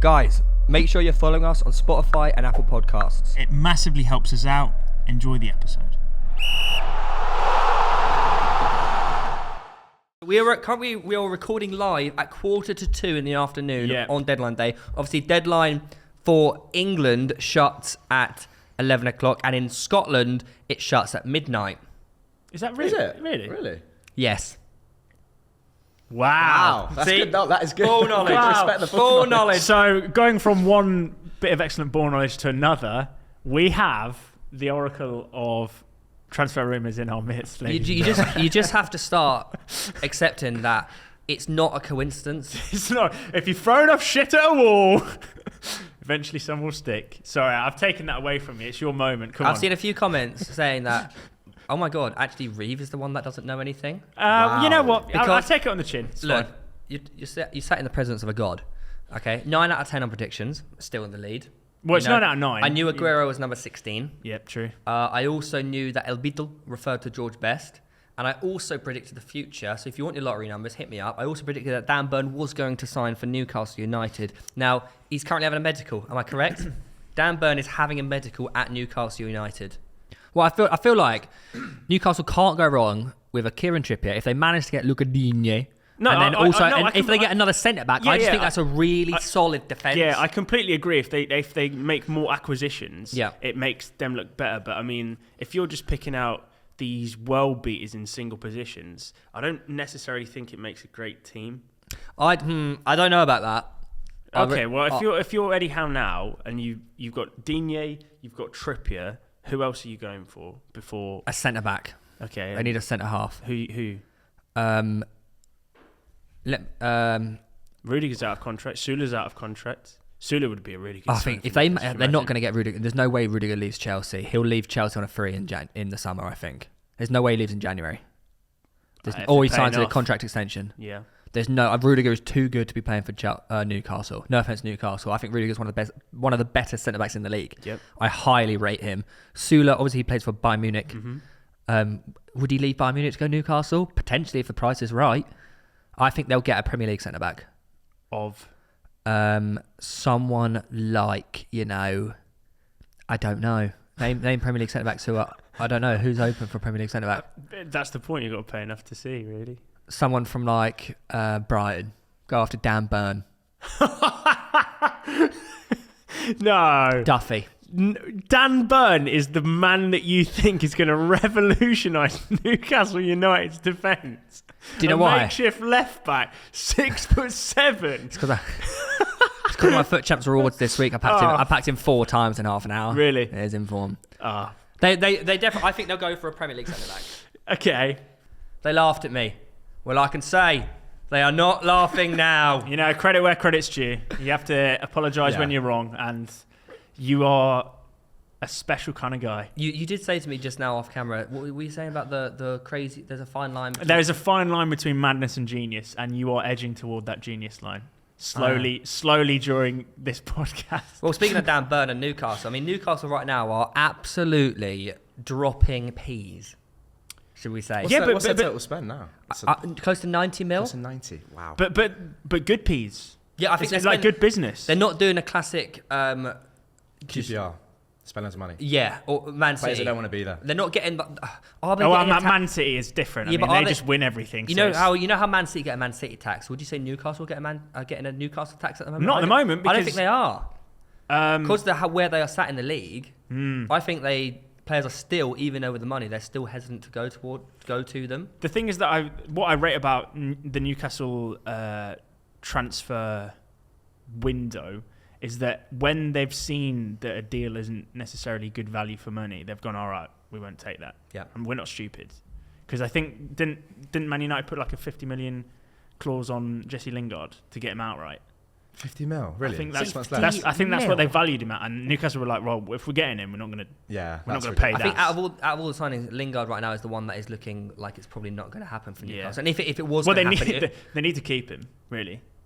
Guys, make sure you're following us on Spotify and Apple Podcasts. It massively helps us out. Enjoy the episode. We are recording live at 1:45 in the afternoon on deadline day. Obviously, deadline for England shuts at 11 o'clock, and in Scotland, it shuts at midnight. Is that really? Is it? Really? Yes. Wow. That's good. No, that is good. Full knowledge. Respect the Full knowledge. So, going from one bit of excellent ball knowledge to another, we have the oracle of transfer rumours in our midst. You just have to start accepting that it's not a coincidence. It's not. If you throw enough shit at a wall, eventually some will stick. Sorry, I've taken that away from you. It's your moment. Come on. I've seen a few comments saying that, oh my God, actually Reeve is the one that doesn't know anything. You know what? I'll Because- take it on the chin. It's Look, fine. you sat in the presence of a god. Okay, 9 out of 10 on predictions, still in the lead. Well, it's 9 out of 9. I knew Aguero was number 16. Yep, true. I also knew that El Beetle referred to George Best. And I also predicted the future. So if you want your lottery numbers, hit me up. I also predicted that Dan Burn was going to sign for Newcastle United. Now, he's currently having a medical. Am I correct? Dan Burn is having a medical at Newcastle United. Well, I feel like Newcastle can't go wrong with a Kieran Trippier if they manage to get Luca Digne. No, and then if they get another centre back, I just think that's a really solid defence. Yeah, I completely agree. If they make more acquisitions, Yeah. it makes them look better. But I mean, if you're just picking out these world beaters in single positions, I don't necessarily think it makes a great team. I don't know about that. Okay, if you're Eddie Howe now and you've got Digne, you've got Trippier, who else are you going for before A centre back. Okay, They need a centre half. who? Rudiger's out of contract. Sula's out of contract. Sula would be a really good. I think if they're not going to get Rudiger, there's no way Rudiger leaves Chelsea. He'll leave Chelsea on a free in the summer. I think there's no way he leaves in January. Or he signs a contract extension. Yeah. There's no. Rudiger is too good to be playing for Newcastle. No offense, Newcastle. I think Rudiger's one of the better centre backs in the league. Yep. I highly rate him. Sula, obviously, he plays for Bayern Munich. Mm-hmm. Would he leave Bayern Munich to go Newcastle? Potentially, if the price is right. I think they'll get a Premier League centre back. Of someone like, I don't know. Name Premier League centre backs who are, I don't know who's open for Premier League centre back. That's the point. You've got to pay enough to see, really. Someone from like Brighton. Go after Dan Burn. No. Duffy. Dan Burn is the man that you think is going to revolutionise Newcastle United's defence. Do you know why? Makeshift left back, 6'7". It's because my Foot Champs rewards this week. I packed him 4 times in half an hour. Really? He's in form. Ah. They definitely. I think they'll go for a Premier League centre back. Okay. They laughed at me. Well, I can say they are not laughing now. Credit where credit's due. You have to apologise when you're wrong, and you are a special kind of guy. You did say to me just now off camera, what were you saying about the crazy, there's a fine line between... There is a fine line between madness and genius, and you are edging toward that genius line. Slowly during this podcast. Well, speaking of Dan Burn and Newcastle, I mean, Newcastle right now are absolutely dropping peas, should we say? What's their total spend now? Close to 90 mil. Close to 90. Wow. But good peas. Yeah, I think it's like good business. They're not doing a classic... QPR. Spend loads of money. Yeah, or Man City. Players that don't want to be there. They're not getting... Man City is different. Yeah, they just win everything. You know how Man City get a Man City tax? Would you say Newcastle getting a Newcastle tax at the moment? Not at the moment. I don't think they are. Because where they are sat in the league, I think players are still, even though with the money, they're still hesitant to go to them. The thing is that what I rate about the Newcastle transfer window is that when they've seen that a deal isn't necessarily good value for money, they've gone, all right, we won't take that. Yeah. And we're not stupid. Because I think, didn't Man United put like a 50 million clause on Jesse Lingard to get him outright? 50 mil, really? I think 6 months left. that's what they valued him at. And Newcastle were like, well, if we're getting him, we're not going to pay that. I think out of all the signings, Lingard right now is the one that is looking like it's probably not going to happen for Newcastle. And if it was they need to keep him, really.